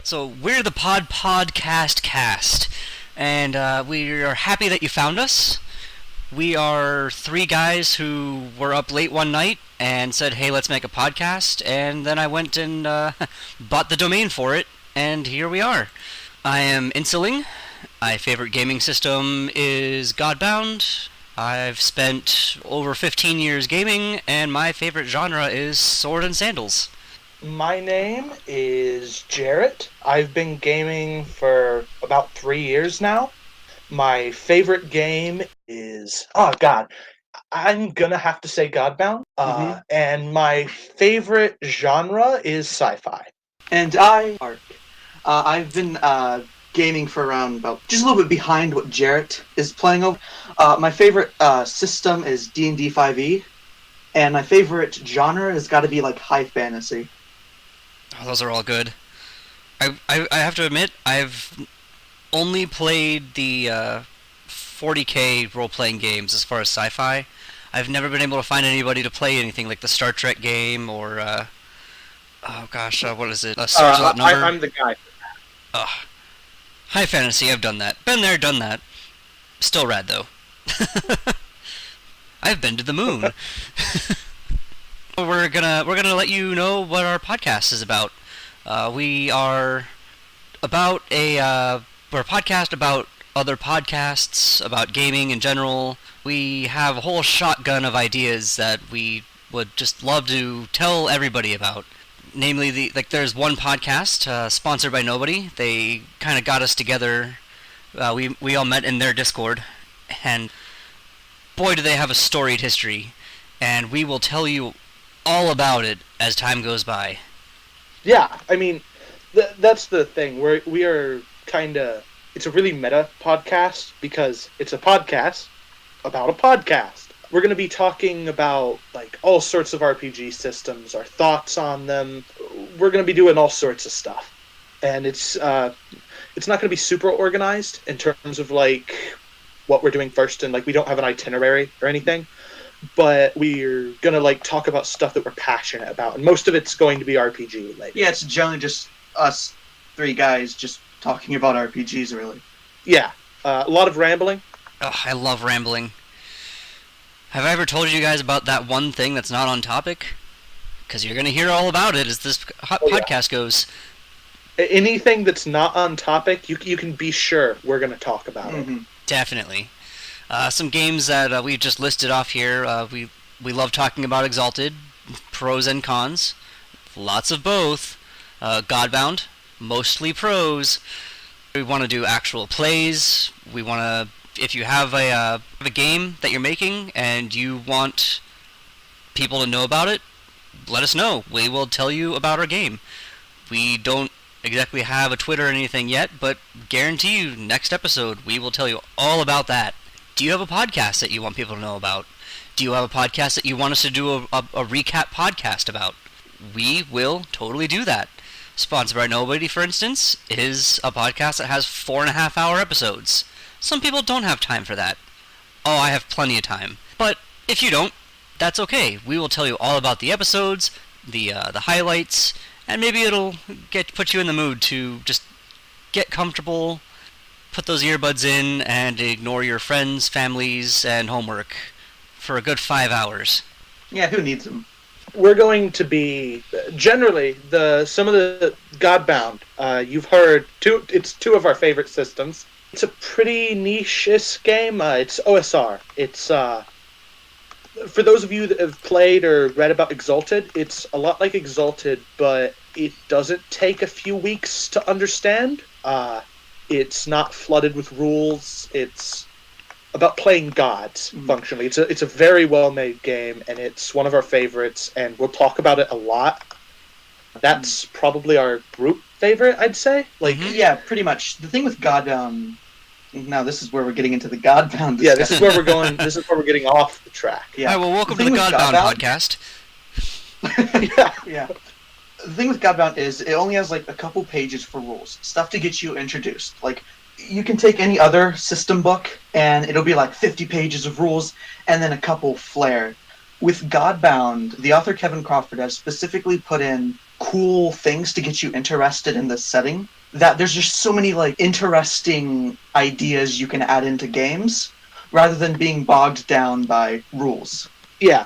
So we're the PodPodCastCast, and we are happy that you found us. We are three guys who were up late one night and said, "Hey, let's make a podcast." And then I went and bought the domain for it, and here we are. I am Insuling. My favorite gaming system is Godbound. I've spent over 15 years gaming, and my favorite genre is sword and sandals. My name is Jarrett. I've been gaming for about 3 years now. My favorite game is... Oh, God. I'm gonna have to say Godbound. And my favorite genre is sci-fi. And I've been gaming for around about just a little bit behind what Jarrett is playing over. My favorite system is D&D 5e, and my favorite genre has got to be like high fantasy. Oh, those are all good. I have to admit, I've only played the 40k role-playing games as far as sci-fi. I've never been able to find anybody to play anything like the Star Trek game or, what is it? Stars Without Number? I'm the guy. High fantasy, I've done that. Been there, done that. Still rad, though. I've been to the moon. We're gonna let you know what our podcast is about. We're a podcast about other podcasts, about gaming in general. We have a whole shotgun of ideas that we would just love to tell everybody about. Namely, there's one podcast sponsored by nobody. They kind of got us together. We all met in their Discord, and boy, do they have a storied history. And we will tell you all about it as time goes by. Yeah, I mean, that's the thing. We are kind of... It's a really meta podcast because it's a podcast about a podcast. We're going to be talking about like all sorts of RPG systems, our thoughts on them. We're going to be doing all sorts of stuff. And it's not going to be super organized in terms of like what we're doing first, and like we don't have an itinerary or anything. But we're going to like talk about stuff that we're passionate about, and most of it's going to be RPG related. Yeah, it's generally just us three guys just talking about RPGs, really. Yeah, a lot of rambling. Oh, I love rambling. Have I ever told you guys about that one thing that's not on topic? Because you're going to hear all about it as this podcast goes. Anything that's not on topic, you can be sure we're going to talk about it. Definitely. Some games that we've just listed off here. We love talking about Exalted, pros and cons, lots of both. Godbound, mostly pros. We want to do actual plays. We want to, if you have a game that you're making and you want people to know about it, let us know. We will tell you about our game. We don't exactly have a Twitter or anything yet, but guarantee you next episode we will tell you all about that. Do you have a podcast that you want people to know about? Do you have a podcast that you want us to do a recap podcast about? We will totally do that. Sponsored by Nobody, for instance, is a podcast that has 4.5-hour episodes. Some people don't have time for that. Oh, I have plenty of time. But if you don't, that's okay. We will tell you all about the episodes, the highlights, and maybe it'll put you in the mood to just get comfortable, put those earbuds in, and ignore your friends, families, and homework for a good 5 hours. Yeah, who needs them? We're going to be generally some of the Godbound. You've heard it's two of our favorite systems. It's a pretty niche-ish game. It's OSR. It's for those of you that have played or read about Exalted, it's a lot like Exalted, but it doesn't take a few weeks to understand. It's not flooded with rules. It's about playing gods, functionally. It's a very well-made game, and it's one of our favorites, and we'll talk about it a lot. That's probably our group favorite, I'd say. Yeah, pretty much. The thing with Godbound... Now, this is where we're getting into the Godbound discussion. Yeah, this is where we're going. This is where we're getting off the track. Yeah. All right, well, welcome to the Godbound podcast. Yeah. The thing with Godbound is it only has like a couple pages for rules, stuff to get you introduced. Like, you can take any other system book, and it'll be like 50 pages of rules, and then a couple flair. With Godbound, the author Kevin Crawford has specifically put in cool things to get you interested in the setting, that there's just so many like interesting ideas you can add into games rather than being bogged down by rules. Yeah.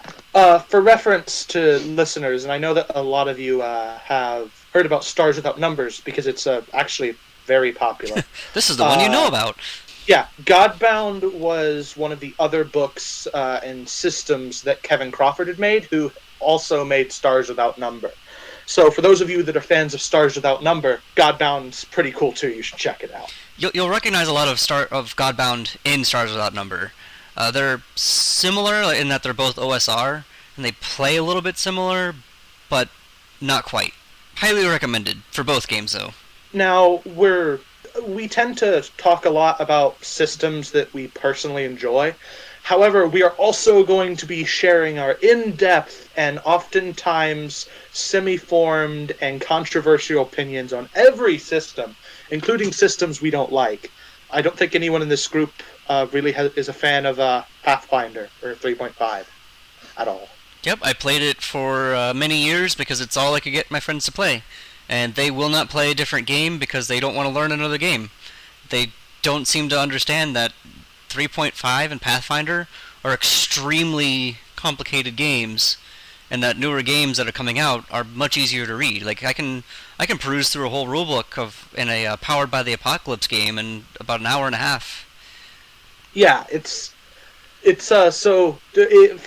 For reference to listeners, and I know that a lot of you have heard about Stars Without Numbers because it's actually very popular. This is the one you know about. Yeah, Godbound was one of the other books and systems that Kevin Crawford had made, who also made Stars Without Number. So for those of you that are fans of Stars Without Number, Godbound's pretty cool too. You should check it out. You'll recognize a lot of Godbound in Stars Without Number. They're similar in that they're both OSR, and they play a little bit similar, but not quite. Highly recommended for both games, though. Now, we tend to talk a lot about systems that we personally enjoy. However, we are also going to be sharing our in-depth and oftentimes semi-formed and controversial opinions on every system, including systems we don't like. I don't think anyone in this group really is a fan of Pathfinder or 3.5 at all. Yep, I played it for many years because it's all I could get my friends to play. And they will not play a different game because they don't want to learn another game. They don't seem to understand that 3.5 and Pathfinder are extremely complicated games, and that newer games that are coming out are much easier to read. Like I can peruse through a whole rulebook in a Powered by the Apocalypse game in about an hour and a half. Yeah, for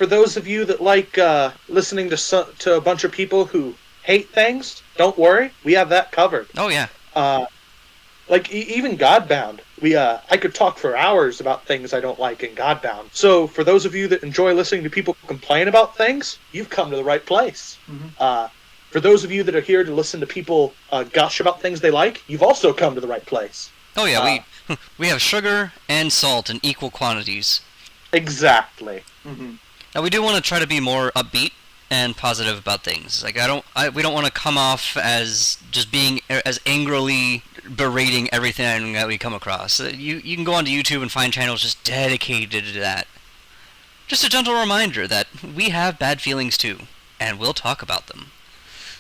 those of you that like listening to a bunch of people who hate things, don't worry, we have that covered. Oh yeah. Even Godbound, I could talk for hours about things I don't like in Godbound. So for those of you that enjoy listening to people complain about things, you've come to the right place. Mm-hmm. For those of you that are here to listen to people gush about things they like, you've also come to the right place. Oh yeah, we have sugar and salt in equal quantities. Exactly. Mm-hmm. Now we do want to try to be more upbeat and positive about things. Like we don't want to come off as just being as angrily berating everything that we come across. You can go onto YouTube and find channels just dedicated to that. Just a gentle reminder that we have bad feelings too, and we'll talk about them.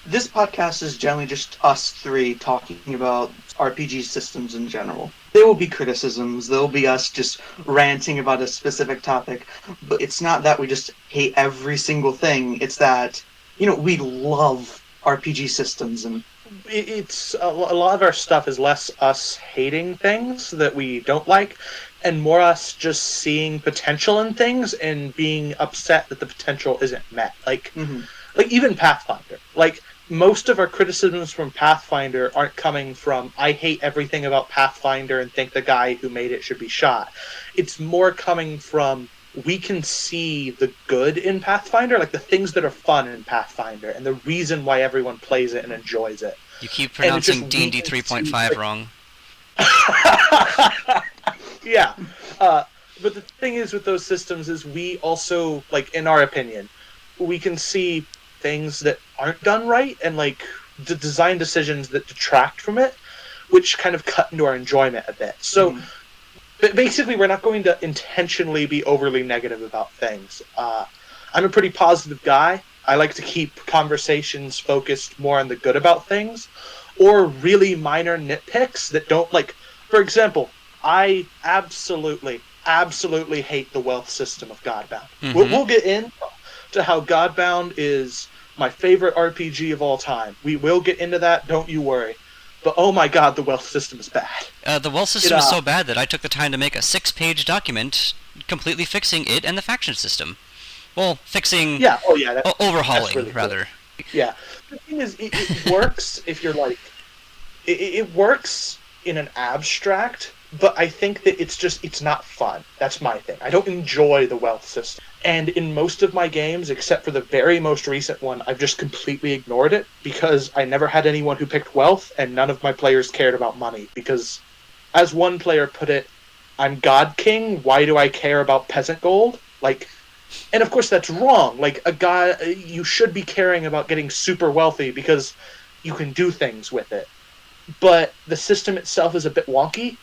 This podcast is generally just us three talking about RPG systems in general. There will be criticisms, there will be us just ranting about a specific topic, but it's not that we just hate every single thing, it's that, we love RPG systems. And it's a lot of our stuff is less us hating things that we don't like, and more us just seeing potential in things and being upset that the potential isn't met. Like even Pathfinder. Like, most of our criticisms from Pathfinder aren't coming from, I hate everything about Pathfinder and think the guy who made it should be shot. It's more coming from, we can see the good in Pathfinder, like the things that are fun in Pathfinder, and the reason why everyone plays it and enjoys it. You keep pronouncing D&D 3.5 wrong. Yeah. But the thing is with those systems is we also, like, in our opinion, we can see things that aren't done right and like the design decisions that detract from it, which kind of cut into our enjoyment a bit. So basically we're not going to intentionally be overly negative about things. I'm a pretty positive guy. I like to keep conversations focused more on the good about things or really minor nitpicks that don't, like, for example, I absolutely hate the wealth system of Godbound. Mm-hmm. We'll get into how Godbound is my favorite RPG of all time. We will get into that, don't you worry. But oh my god, the wealth system is bad. The wealth system is so bad that I took the time to make a 6-page document completely fixing it and the faction system. Well, fixing... Yeah, overhauling, really rather. Cool. Yeah. The thing is, it works if you're like... It works in an abstract, but I think that it's not fun. That's my thing. I don't enjoy the wealth system. And in most of my games, except for the very most recent one, I've just completely ignored it because I never had anyone who picked wealth, and none of my players cared about money. Because, as one player put it, I'm God King, why do I care about peasant gold? Like, and of course that's wrong. Like, you should be caring about getting super wealthy because you can do things with it. But the system itself is a bit wonky.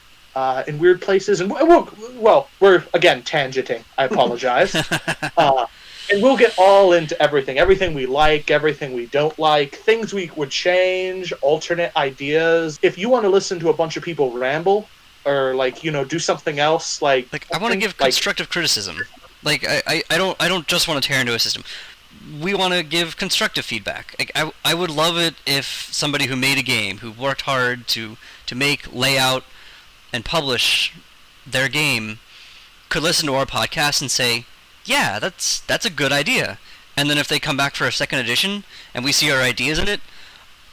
In weird places, and we're again tangenting. I apologize. And we'll get all into everything we like, everything we don't like, things we would change, alternate ideas. If you want to listen to a bunch of people ramble, or do something else, Like, I want to give constructive criticism. Like, I don't just want to tear into a system. We want to give constructive feedback. Like, I would love it if somebody who made a game, who worked hard to make, lay out, and publish their game, could listen to our podcast and say, yeah, that's a good idea. And then if they come back for a second edition and we see our ideas in it,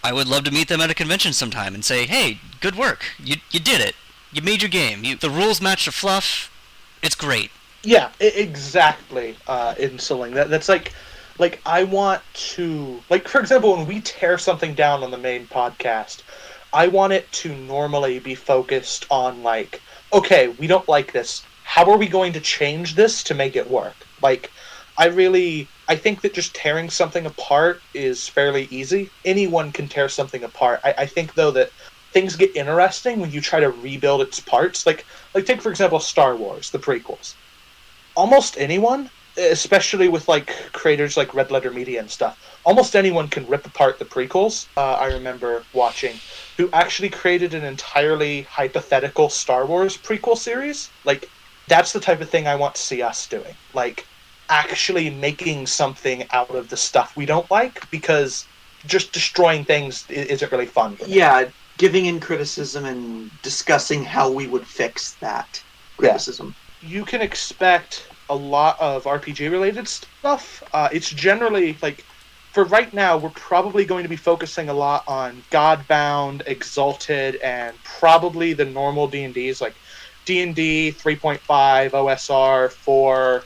I would love to meet them at a convention sometime and say, hey, good work. You did it. You made your game. The rules match the fluff. It's great. Yeah, exactly. Insuling. That's like I want to, for example, when we tear something down on the main podcast, I want it to normally be focused on okay, we don't like this. How are we going to change this to make it work? I think that just tearing something apart is fairly easy. Anyone can tear something apart. I think, though, that things get interesting when you try to rebuild its parts. Like take, for example, Star Wars, the prequels. Almost anyone, especially with creators like Red Letter Media and stuff, almost anyone can rip apart the prequels. I remember watching who actually created an entirely hypothetical Star Wars prequel series. That's the type of thing I want to see us doing. Actually making something out of the stuff we don't like, because just destroying things isn't really fun. Yeah, giving in criticism and discussing how we would fix that criticism. Yeah. You can expect a lot of RPG-related stuff. It's generally, for right now, we're probably going to be focusing a lot on Godbound, Exalted, and probably the normal D&Ds, like D&D 3.5, OSR 4,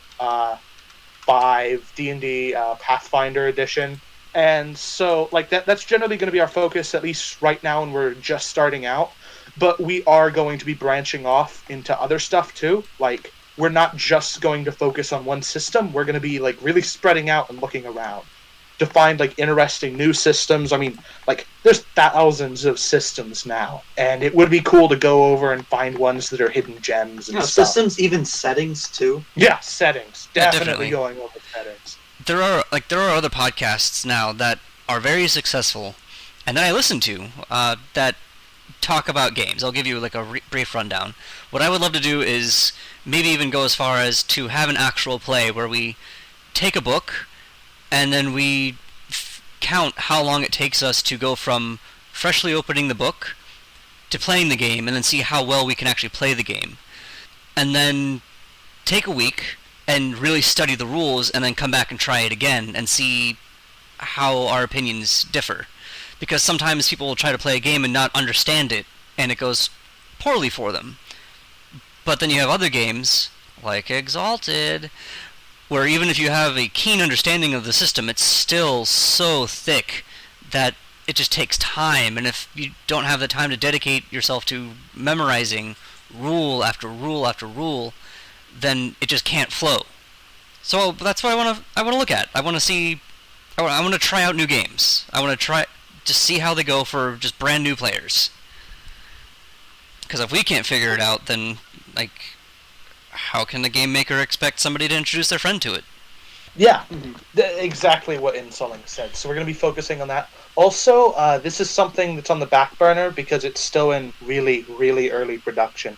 5, D&D Pathfinder Edition. And so, that's generally going to be our focus, at least right now when we're just starting out. But we are going to be branching off into other stuff, too. We're not just going to focus on one system. We're going to be, really spreading out and looking around to find, interesting new systems. I mean, there's thousands of systems now. And it would be cool to go over and find ones that are hidden gems and stuff. Systems, even settings, too. Yeah, settings. Definitely going over settings. There are other podcasts now that are very successful, and that I listen to, that talk about games. I'll give you a brief rundown. What I would love to do is maybe even go as far as to have an actual play where we take a book and then we count how long it takes us to go from freshly opening the book to playing the game, and then see how well we can actually play the game. And then take a week and really study the rules, and then come back and try it again and see how our opinions differ. Because sometimes people will try to play a game and not understand it, and it goes poorly for them. But then you have other games, like Exalted, where even if you have a keen understanding of the system, it's still so thick that it just takes time. And if you don't have the time to dedicate yourself to memorizing rule after rule after rule, then it just can't flow. So that's what I want to look at. I want to try out new games. I want to just see how they go for just brand new players. Because if we can't figure it out, then how can the game maker expect somebody to introduce their friend to it? Yeah, exactly what Insulling said. So we're going to be focusing on that. Also, this is something that's on the back burner because it's still in really, really early production.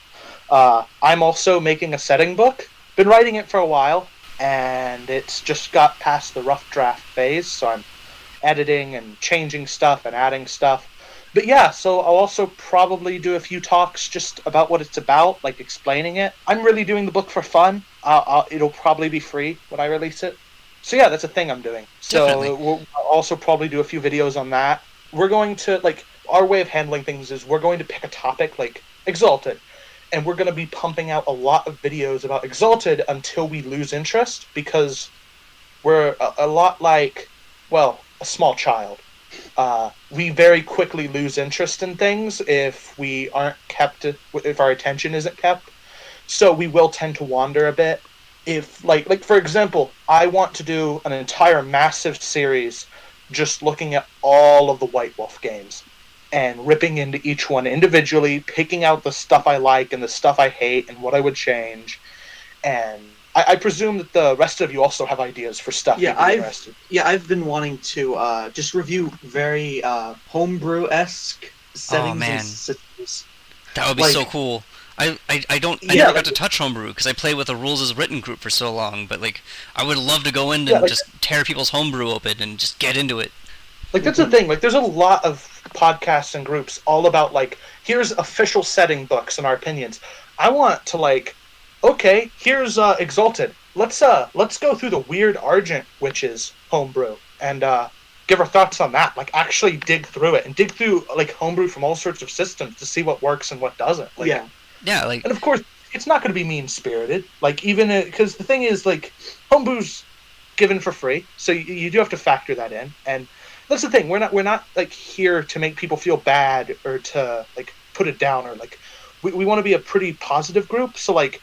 I'm also making a setting book. Been writing it for a while, and it's just got past the rough draft phase, so I'm editing and changing stuff and adding stuff. But yeah, so I'll also probably do a few talks just about what it's about, explaining it. I'm really doing the book for fun. It'll probably be free when I release it. So yeah, that's a thing I'm doing. Definitely. So we'll also probably do a few videos on that. We're going to, our way of handling things is we're going to pick a topic like Exalted, and we're going to be pumping out a lot of videos about Exalted until we lose interest, because we're a lot like, well, a small child. We very quickly lose interest in things if we aren't kept, if our attention isn't kept. So we will tend to wander a bit. If, for example, I want to do an entire massive series just looking at all of the White Wolf games and ripping into each one individually, picking out the stuff I like and the stuff I hate and what I would change. And I presume that the rest of you also have ideas for stuff you'd be interested. I've been wanting to just review very homebrew-esque settings and systems. That would be so cool. I never got to touch homebrew because I played with a rules as written group for so long, but like I would love to go in and just tear people's homebrew open and just get into it. Like that's the thing, like there's a lot of podcasts and groups all about like here's official setting books and our opinions. I want to like okay, here's Exalted. Let's go through the Weird Argent Witches homebrew and give our thoughts on that. Like actually dig through it and dig through like homebrew from all sorts of systems to see what works and what doesn't. Like, yeah, like, and of course it's not going to be mean spirited. Like even because the thing is like homebrew's given for free, so you do have to factor that in. And that's the thing. We're not like here to make people feel bad or to like put it down or like we want to be a pretty positive group. So like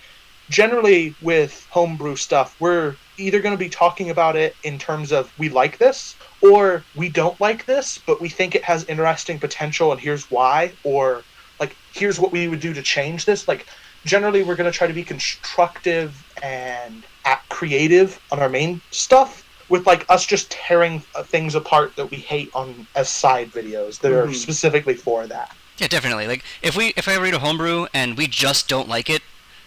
generally with homebrew stuff, we're either going to be talking about it in terms of we like this or we don't like this, but we think it has interesting potential and here's why, or like here's what we would do to change this. Like generally we're going to try to be constructive and creative on our main stuff, with like us just tearing things apart that we hate on as side videos that are specifically for that. Yeah, definitely. Like if I read a homebrew and we just don't like it,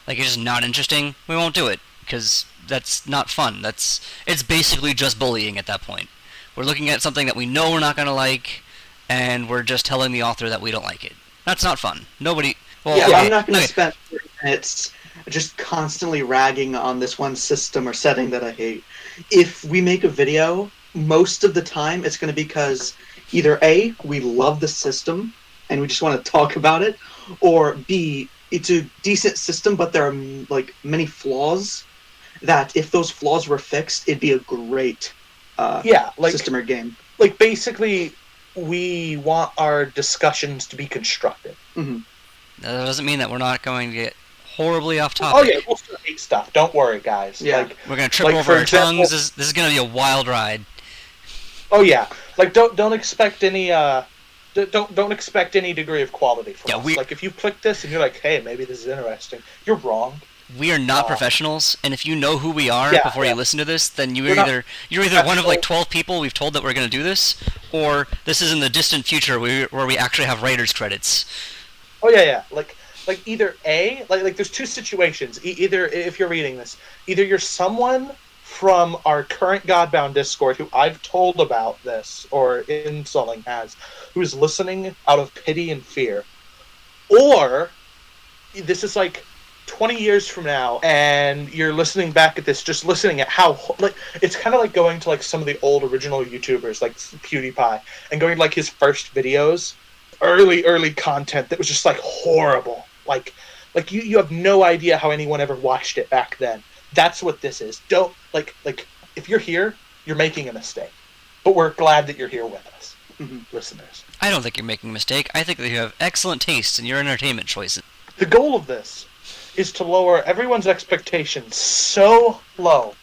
like it's just not interesting, we won't do it because that's not fun. It's basically just bullying at that point. We're looking at something that we know we're not going to like, and we're just telling the author that we don't like it. That's not fun. Nobody. Well, okay, I'm not going to spend 30 minutes just constantly ragging on this one system or setting that I hate. If we make a video, most of the time it's going to be because either A, we love the system and we just want to talk about it, or B, it's a decent system but there are like many flaws that if those flaws were fixed, it'd be a great system or game. Like basically, we want our discussions to be constructive. Mm-hmm. That doesn't mean that we're not going to get horribly off topic. Oh yeah, we'll still hate stuff. Don't worry, guys. Yeah. Like, we're gonna trip over our tongues. This is gonna be a wild ride. Oh yeah, like don't expect any don't expect any degree of quality from us. Like if you click this and you're like, hey, maybe this is interesting, you're wrong. We are not professionals, and if you know who we are before you listen to this, then you're either one of like 12 people we've told that we're going to do this, or this is in the distant future where we actually have writers credits. Oh yeah. Like either A, like there's two situations. Either if you're reading this, either you're someone from our current Godbound Discord who I've told about this or Insulting has, who's listening out of pity and fear, or this is like 20 years from now and you're listening back at this, just listening at how like it's kind of like going to like some of the old original YouTubers like PewDiePie and going to like his first videos, early content that was just like horrible. Like you have no idea how anyone ever watched it back then. That's what this is. Don't like if you're here, you're making a mistake. But we're glad that you're here with us, listeners. I don't think you're making a mistake. I think that you have excellent taste in your entertainment choices. The goal of this is to lower everyone's expectations so low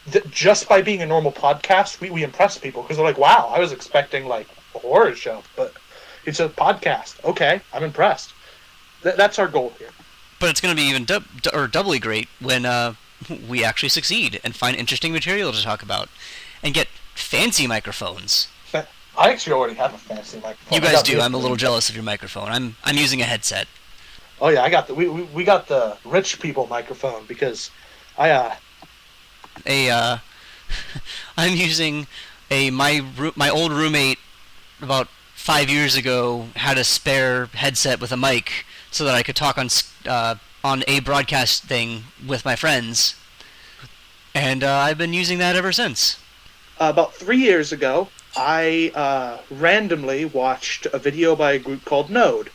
that just by being a normal podcast, we impress people because they're like, wow, I was expecting like a horror show, but it's a podcast. Okay, I'm impressed. That's our goal here. But it's going to be even doubly great when we actually succeed and find interesting material to talk about and get fancy microphones. I actually already have a fancy microphone. You guys do. I'm a little jealous of your microphone. I'm using a headset. Oh yeah, I got we got the rich people microphone because I'm using my old roommate about 5 years ago had a spare headset with a mic so that I could talk on a broadcast thing with my friends, and I've been using that ever since. About 3 years ago, I randomly watched a video by a group called Node,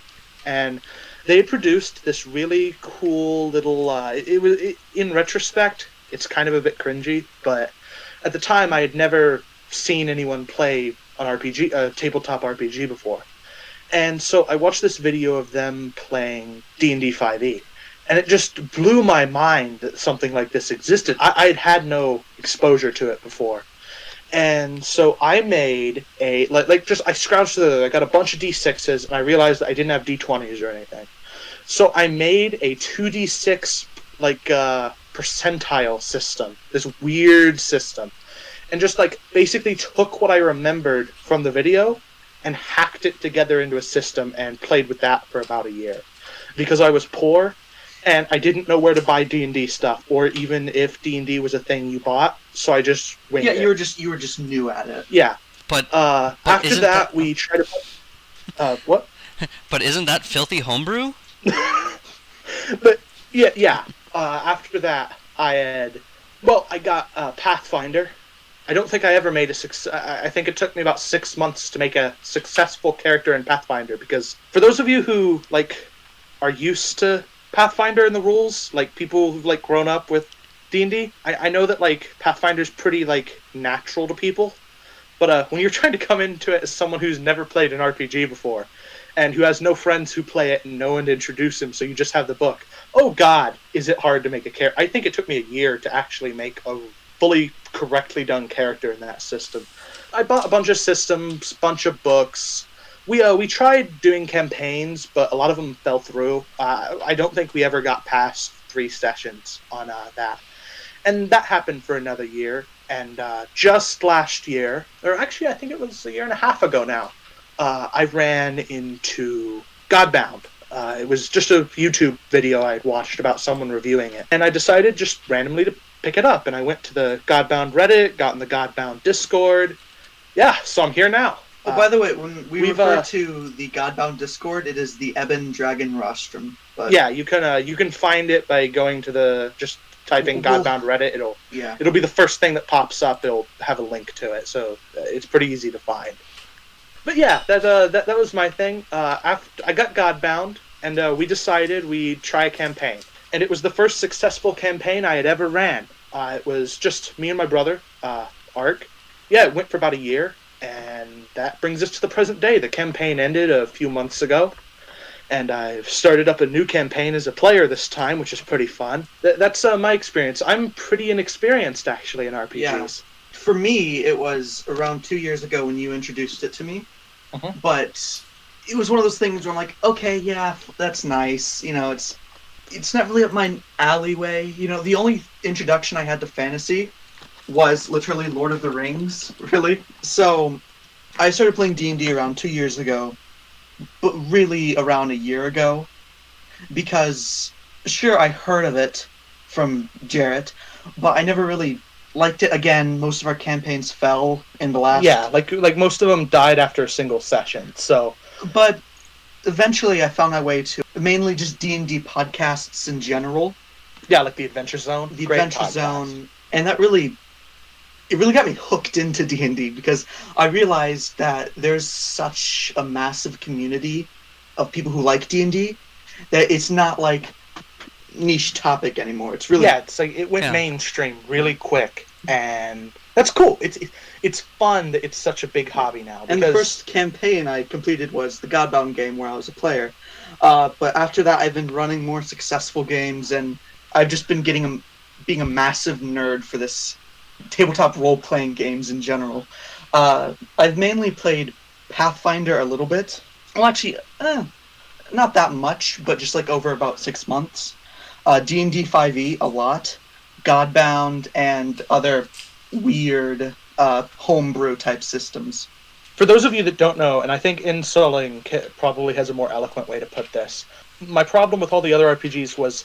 and they produced this really cool little. In retrospect, it's kind of a bit cringy, but at the time, I had never seen anyone play an tabletop RPG before, and so I watched this video of them playing D&D 5e, and it just blew my mind that something like this existed. I had no exposure to it before. And so I made I scrounged through. I got a bunch of D6s, and I realized that I didn't have D20s or anything. So I made a 2D6 percentile system, this weird system, and just like basically took what I remembered from the video and hacked it together into a system and played with that for about a year. Because I was poor and I didn't know where to buy D&D stuff, or even if D&D was a thing you bought, so I just winged it. You were just new at it. Yeah. But after that, we tried to... what? But isn't that filthy homebrew? But, yeah. After that, I got Pathfinder. I don't think I ever made a success. I think it took me about 6 months to make a successful character in Pathfinder, because for those of you who, like, are used to Pathfinder and the rules, like, people who've, like, grown up with D&D, I know that, like, Pathfinder's pretty, like, natural to people, but when you're trying to come into it as someone who's never played an RPG before, and who has no friends who play it and no one to introduce him, so you just have the book, oh god, is it hard to make a character. I think it took me a year to actually make a fully correctly done character in that system. I bought a bunch of systems, bunch of books. We tried doing campaigns, but a lot of them fell through. I don't think we ever got past 3 sessions on that. And that happened for another year. And just last year, or actually I think it was a year and a half ago now, I ran into Godbound. It was just a YouTube video I had watched about someone reviewing it. And I decided just randomly to pick it up. And I went to the Godbound Reddit, got in the Godbound Discord. Yeah, so I'm here now. Oh, by the way, when we refer to the Godbound Discord, it is the Ebon Dragon Rostrum. But yeah, you can find it by going to just typing Godbound Reddit. It'll be the first thing that pops up. It'll have a link to it, so it's pretty easy to find. But yeah, that was my thing. After I got Godbound, and we decided we'd try a campaign, and it was the first successful campaign I had ever ran. It was just me and my brother, Ark. Yeah, it went for about a year. And that brings us to the present day. The campaign ended a few months ago, and I've started up a new campaign as a player this time, which is pretty fun. That's my experience. I'm pretty inexperienced, actually, in RPGs. Yeah. For me, it was around 2 years ago when you introduced it to me. Uh-huh. But it was one of those things where I'm like, okay, yeah, that's nice. You know, it's not really up my alleyway. You know, the only introduction I had to fantasy was literally Lord of the Rings, really. So I started playing D&D around 2 years ago, but really around a year ago, because sure, I heard of it from Jarrett, but I never really liked it. Again, most of our campaigns fell in the last... Yeah, like most of them died after a single session, so... But eventually I found my way to mainly just D&D podcasts in general. Yeah, like the Adventure Zone. The Adventure Zone, and that really... It really got me hooked into D&D, because I realized that there's such a massive community of people who like D&D that it's not like niche topic anymore. It's really... Yeah, it's like it went mainstream really quick, and that's cool. It's fun that it's such a big hobby now. And the first campaign I completed was the Godbound game where I was a player. But after that, I've been running more successful games, and I've just been being a massive nerd for this tabletop role-playing games in general. I've mainly played Pathfinder a little bit. Well, actually, not that much, but just like over about 6 months. D&D 5e a lot. Godbound and other weird homebrew type systems. For those of you that don't know, and I think Insoling probably has a more eloquent way to put this, my problem with all the other RPGs was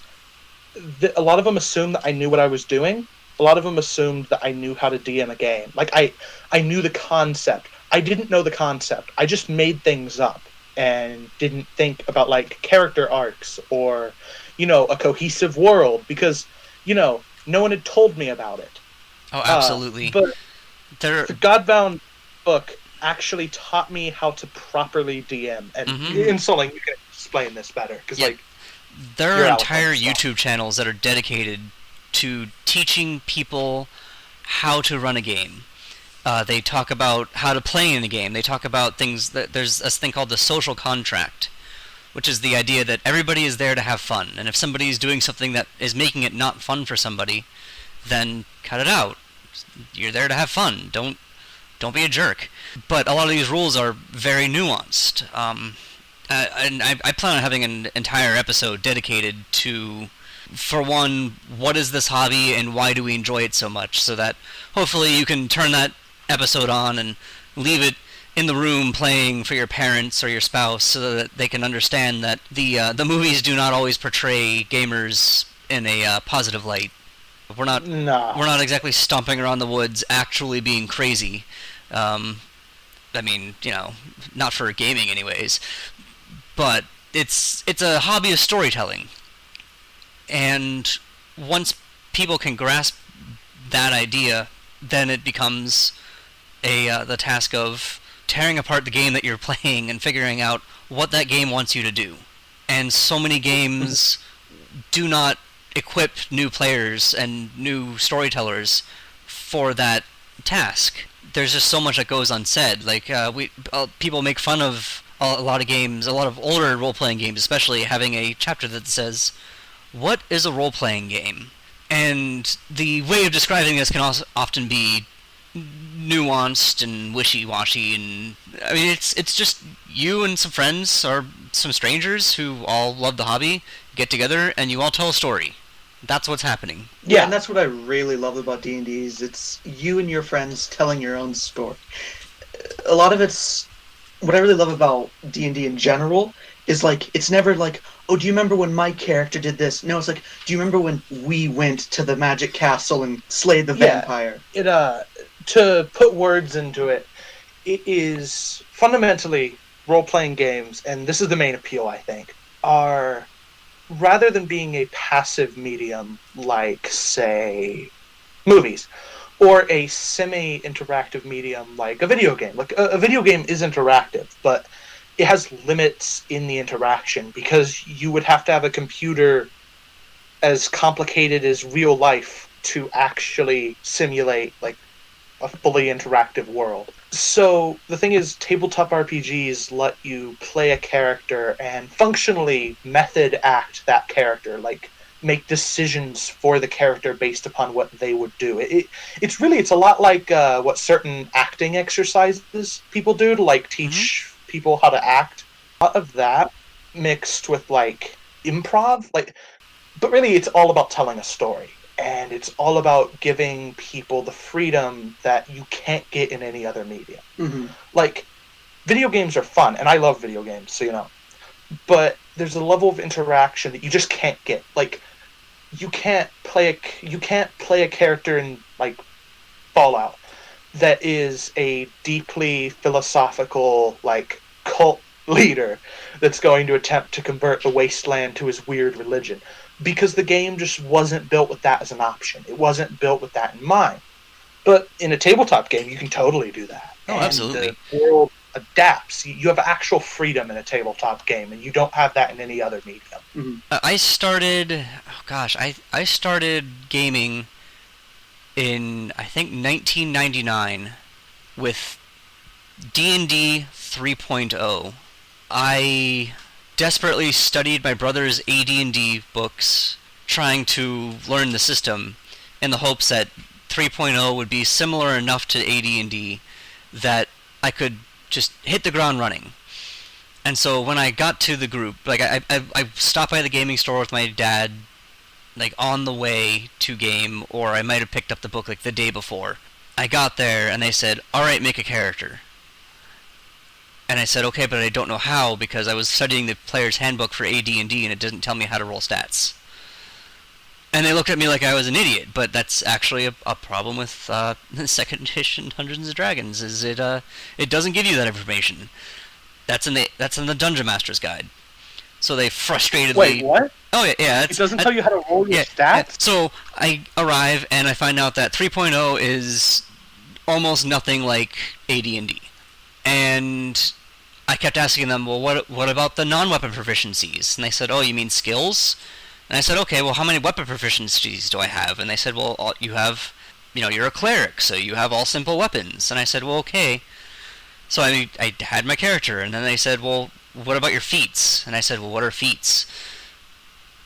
that a lot of them assumed that I knew what I was doing. A lot of them assumed that I knew how to DM a game. Like, I knew the concept. I didn't know the concept. I just made things up and didn't think about, like, character arcs or, you know, a cohesive world, because, you know, no one had told me about it. Oh, absolutely. But the Godbound book actually taught me how to properly DM. And Insoling, you can explain this better, because, like... There are entire YouTube channels that are dedicated to teaching people how to run a game. They talk about how to play in the game. They talk about things that there's a thing called the social contract, which is the idea that everybody is there to have fun. And if somebody is doing something that is making it not fun for somebody, then cut it out. You're there to have fun. Don't be a jerk. But a lot of these rules are very nuanced. And I plan on having an entire episode dedicated to For one, what is this hobby and why do we enjoy it so much? So that hopefully you can turn that episode on and leave it in the room playing for your parents or your spouse so that they can understand that the movies do not always portray gamers in a positive light. We're not No. we're not exactly stomping around the woods actually being crazy. I mean, not for gaming anyways. But it's a hobby of storytelling. And once people can grasp that idea, then it becomes the task of tearing apart the game that you're playing and figuring out what that game wants you to do. And so many games do not equip new players and new storytellers for that task. There's just so much that goes unsaid. Like people make fun of a lot of games, a lot of older role-playing games, especially having a chapter that says, "What is a role-playing game?" And the way of describing this can also often be nuanced and wishy-washy, and I mean it's just you and some friends or some strangers who all love the hobby get together and you all tell a story. That's what's happening. Yeah, and that's what I really love about D&D is it's you and your friends telling your own story. A lot of it's what I really love about D&D in general is like it's never like, oh, do you remember when my character did this? No, it's like, do you remember when we went to the magic castle and slayed the vampire? It to put words into it, it is fundamentally role-playing games, and this is the main appeal, I think, are rather than being a passive medium like, say, movies, or a semi-interactive medium like a video game. Like a video game is interactive, but it has limits in the interaction because you would have to have a computer as complicated as real life to actually simulate like a fully interactive world. So the thing is, tabletop RPGs let you play a character and functionally method act that character, like make decisions for the character based upon what they would do. It's a lot like what certain acting exercises people do to like teach people how to act. A lot of that mixed with like improv, but really it's all about telling a story. And it's all about giving people the freedom that you can't get in any other medium. Mm-hmm. Like, video games are fun, and I love video games, so you know. But there's a level of interaction that you just can't get. Like, you can't play a character in like Fallout that is a deeply philosophical like cult leader that's going to attempt to convert the wasteland to his weird religion. Because the game just wasn't built with that as an option. It wasn't built with that in mind. But in a tabletop game, you can totally do that. Oh, absolutely. The world adapts. You have actual freedom in a tabletop game, and you don't have that in any other medium. Mm-hmm. I started gaming in, I think, 1999 with D&D 3.0. I desperately studied my brother's AD&D books, trying to learn the system, in the hopes that 3.0 would be similar enough to AD&D that I could just hit the ground running. And so when I got to the group, like I stopped by the gaming store with my dad, like on the way to game, or I might have picked up the book like the day before. I got there and they said, "All right, make a character." And I said, okay, but I don't know how, because I was studying the player's handbook for AD&D and it doesn't tell me how to roll stats. And they looked at me like I was an idiot, but that's actually a problem with the second edition Dungeons & Dragons, is it doesn't give you that information. That's in the Dungeon Master's Guide. So they frustratedly... Wait, what? Oh, yeah. It doesn't tell you how to roll your stats? Yeah. So I arrive and I find out that 3.0 is almost nothing like AD&D. And I kept asking them, well, what about the non-weapon proficiencies? And they said, oh, you mean skills? And I said, okay, well, how many weapon proficiencies do I have? And they said, well, you have, you're a cleric, so you have all simple weapons. And I said, well, okay. So I had my character, and then they said, well, what about your feats? And I said, well, what are feats?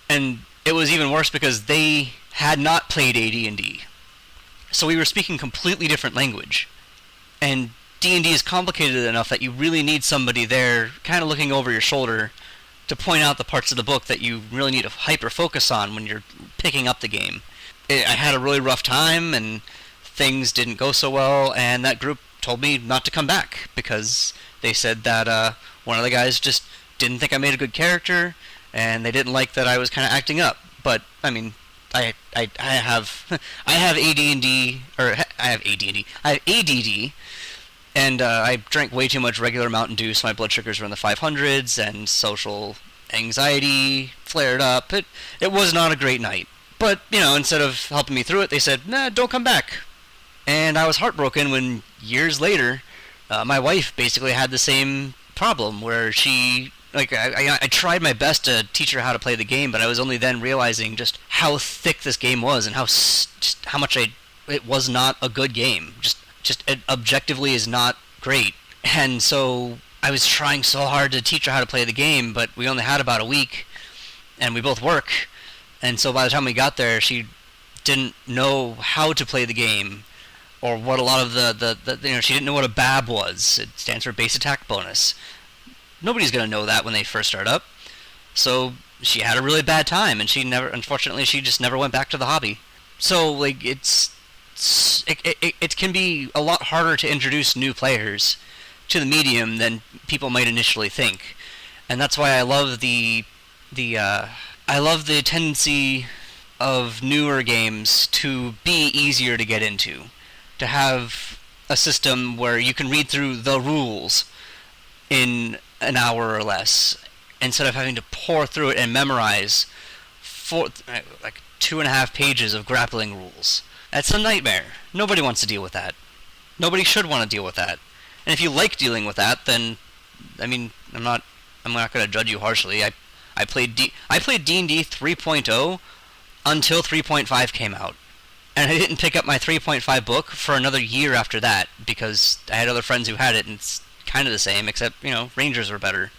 And it was even worse because they had not played AD&D. So we were speaking completely different language. And D&D is complicated enough that you really need somebody there kind of looking over your shoulder to point out the parts of the book that you really need to hyper focus on when you're picking up the game. I had a really rough time, and things didn't go so well, and that group told me not to come back because they said that one of the guys just didn't think I made a good character, and they didn't like that I was kind of acting up. But I mean, I have I have AD&D, or I have AD&D. I have ADD, and I drank way too much regular Mountain Dew, so my blood sugars were in the 500s, and social anxiety flared up. It was not a great night. But, instead of helping me through it, they said, nah, don't come back. And I was heartbroken when, years later, my wife basically had the same problem, where she... I tried my best to teach her how to play the game, but I was only then realizing just how thick this game was and how much it was not a good game. Just it objectively is not great. And so I was trying so hard to teach her how to play the game, but we only had about a week, and we both work. And so by the time we got there, she didn't know how to play the game, or what a lot of she didn't know what a BAB was. It stands for base attack bonus. Nobody's going to know that when they first start up. So she had a really bad time, and unfortunately, she just never went back to the hobby. So, it can be a lot harder to introduce new players to the medium than people might initially think. And that's why I love the tendency of newer games to be easier to get into. To have a system where you can read through the rules in an hour or less, instead of having to pour through it and memorize 2.5 pages of grappling rules. That's a nightmare. Nobody wants to deal with that. Nobody should want to deal with that. And if you like dealing with that, then I'm not going to judge you harshly. I played D&D 3.0 until 3.5 came out. And I didn't pick up my 3.5 book for another year after that, because I had other friends who had it, and it's kind of the same, except, Rangers were better,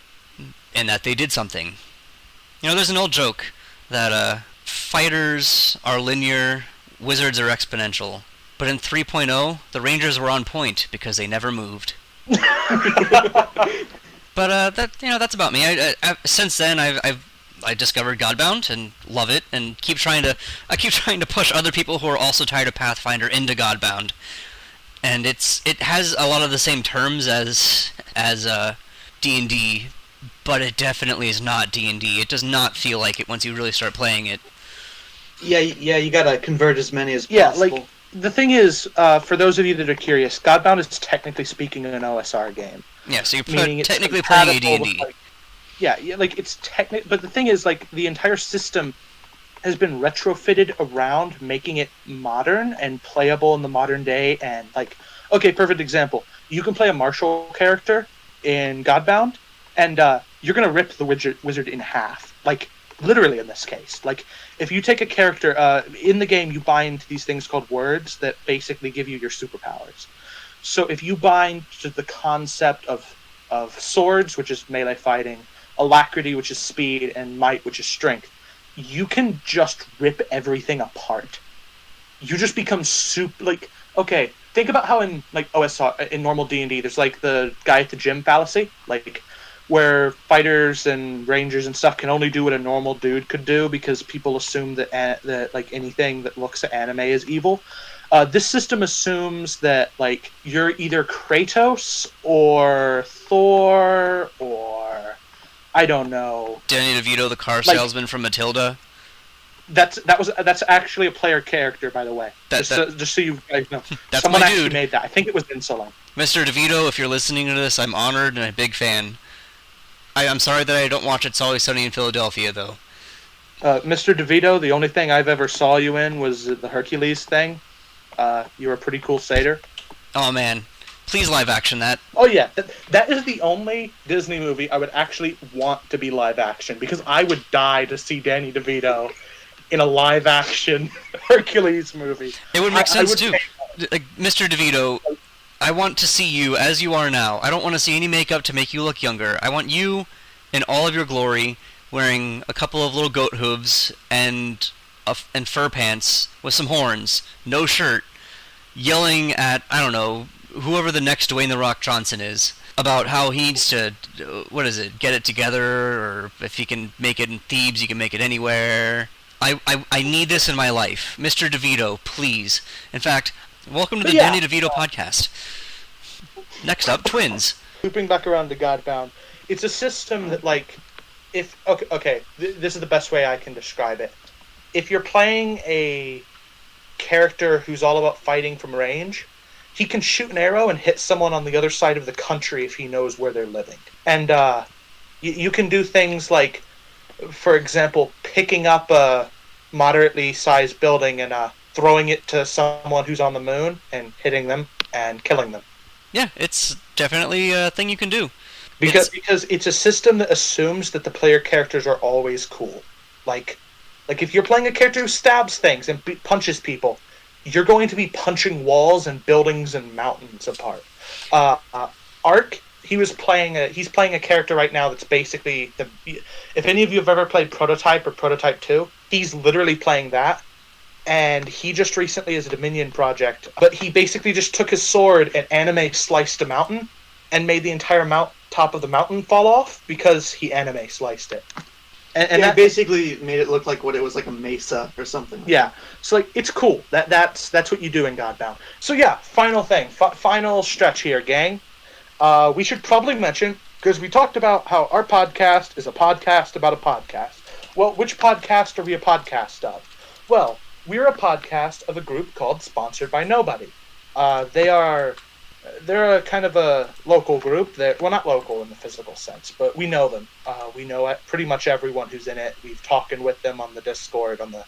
and that they did something. There's an old joke that fighters are linear, wizards are exponential. But in 3.0, the Rangers were on point because they never moved. But that's about me. Since then, I discovered Godbound and love it, and keep trying to push other people who are also tired of Pathfinder into Godbound. And it has a lot of the same terms as D&D, but it definitely is not D&D. It does not feel like it once you really start playing it. Yeah, you gotta convert as many as possible. The thing is, for those of you that are curious, Godbound is technically speaking an OSR game. Yeah, so you're technically playing a D&D. It's technical, but the thing is, the entire system has been retrofitted around making it modern and playable in the modern day. And perfect example, you can play a martial character in Godbound, and you're gonna rip the wizard in half, literally in this case. If you take a character in the game, you bind these things called words that basically give you your superpowers. So if you bind to the concept of swords, which is melee fighting, alacrity, which is speed, and might, which is strength, you can just rip everything apart. You just become okay, think about how in OSR, in normal D&D, there's the guy at the gym fallacy, where fighters and rangers and stuff can only do what a normal dude could do because people assume that anything that looks at anime is evil. This system assumes that you're either Kratos or Thor or I don't know. Danny DeVito, the car salesman from Matilda. That's actually a player character, by the way. Just so you guys know. That's someone my actually dude. made that. I think it was Insolent. Mr. DeVito, if you're listening to this, I'm honored and a big fan. I'm sorry that I don't watch It's Always Sunny in Philadelphia, though. Mr. DeVito, the only thing I've ever saw you in was the Hercules thing. You were a pretty cool satyr. Oh, man. Please live action that. Oh, yeah. That is the only Disney movie I would actually want to be live action, because I would die to see Danny DeVito in a live action Hercules movie. It would make sense, too. Mr. DeVito, I want to see you as you are now. I don't want to see any makeup to make you look younger. I want you in all of your glory, wearing a couple of little goat hooves and fur pants with some horns, no shirt, yelling at, I don't know, whoever the next Dwayne The Rock Johnson is. about how he needs to, get it together, or if he can make it in Thebes, he can make it anywhere. I need this in my life. Mr. DeVito, please. In fact, welcome to the Danny DeVito podcast. Next up, twins. Looping back around to Godbound, it's a system that, like, this is the best way I can describe it. If you're playing a character who's all about fighting from range, he can shoot an arrow and hit someone on the other side of the country if he knows where they're living. And you can do things like, for example, picking up a moderately sized building and throwing it to someone who's on the moon and hitting them and killing them. Yeah, it's definitely a thing you can do. Because it's a system that assumes that the player characters are always cool. Like if you're playing a character who stabs things and punches people, you're going to be punching walls and buildings and mountains apart. Ark, he's playing a character right now that's basically if any of you have ever played Prototype or Prototype 2, he's literally playing that. And he just recently is a Dominion project, but he basically just took his sword and anime sliced a mountain and made the entire top of the mountain fall off because he anime sliced it. And that basically made it look like what it was, like a mesa or something. Yeah, so like it's cool. That's what you do in Godbound. So yeah, final thing, final stretch here, gang. We should probably mention, because we talked about how our podcast is a podcast about a podcast. Well, which podcast are we a podcast of? Well, we're a podcast of a group called Sponsored by Nobody. They're a kind of a local group that, well, not local in the physical sense, but we know them. We know pretty much everyone who's in it. We've talked with them on the Discord, on the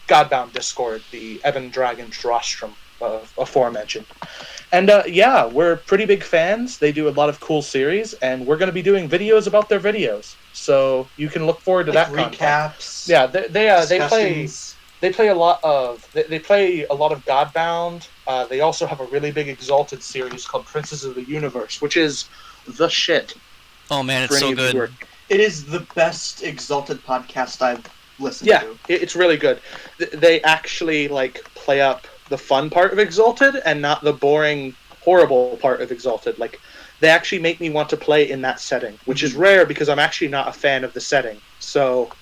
Godbound Discord, the Evan Dragon's Rostrum aforementioned. And yeah, we're pretty big fans. They do a lot of cool series, and we're going to be doing videos about their videos. So you can look forward to that recaps. Content. Yeah, they play a lot of Godbound. They also have a really big Exalted series called Princes of the Universe, which is the shit. Oh man, it's so good. It is the best Exalted podcast I've listened to. Yeah, it's really good. They actually play up the fun part of Exalted and not the boring, horrible part of Exalted. Like, they actually make me want to play in that setting, which is rare because I'm actually not a fan of the setting. So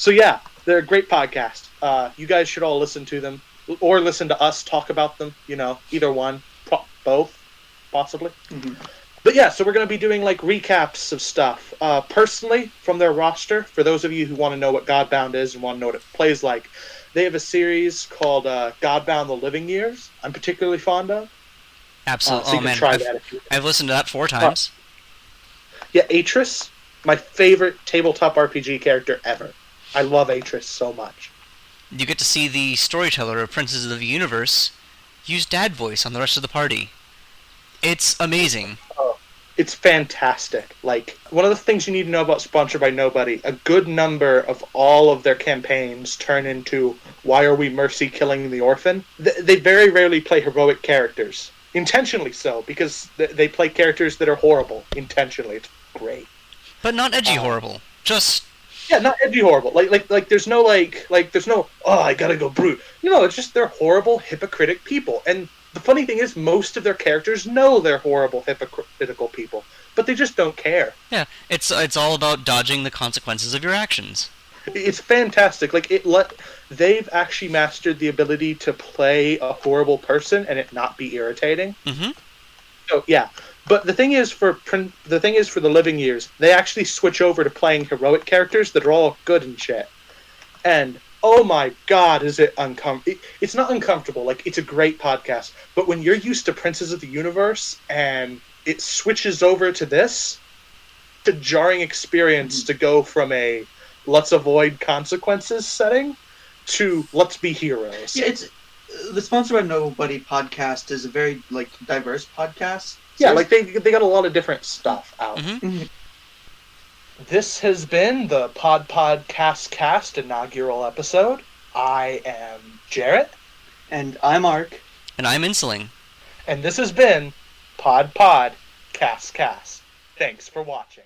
yeah. They're a great podcast. You guys should all listen to them, or listen to us talk about them. Either one, both, possibly. Mm-hmm. But yeah, so we're going to be doing recaps of stuff. Personally, from their roster, for those of you who want to know what Godbound is and want to know what it plays like, they have a series called Godbound: The Living Years. I'm particularly fond of. Absolutely. So you can try that if you I've listened to that 4 times. Yeah, Atris, my favorite tabletop RPG character ever. I love Atris so much. You get to see the storyteller of Princes of the Universe use dad voice on the rest of the party. It's amazing. Oh, it's fantastic. One of the things you need to know about Sponsored by Nobody, a good number of all of their campaigns turn into Why Are We Mercy Killing the Orphan? They very rarely play heroic characters. Intentionally so, because they play characters that are horrible. Intentionally. It's great. But not edgy horrible. Just... Yeah, not edgy horrible. There's no I gotta go brute. No, it's just they're horrible, hypocritic people. And the funny thing is, most of their characters know they're horrible, hypocritical people, but they just don't care. Yeah, it's all about dodging the consequences of your actions. It's fantastic. They've actually mastered the ability to play a horrible person and it not be irritating. Mm-hmm. So yeah. But the thing is, for the Living Years, they actually switch over to playing heroic characters that are all good and shit. And oh my god, is it uncomfortable? It's not uncomfortable. It's a great podcast. But when you're used to Princes of the Universe and it switches over to this, it's a jarring experience to go from a let's avoid consequences setting to let's be heroes. Yeah, it's the Sponsored by Nobody podcast is a very diverse podcast. Yeah, they got a lot of different stuff out. Mm-hmm. This has been the PodPodCastCast inaugural episode. I am Jarrett. And I'm Ark. And I'm Insuling. And this has been PodPodCastCast. Thanks for watching.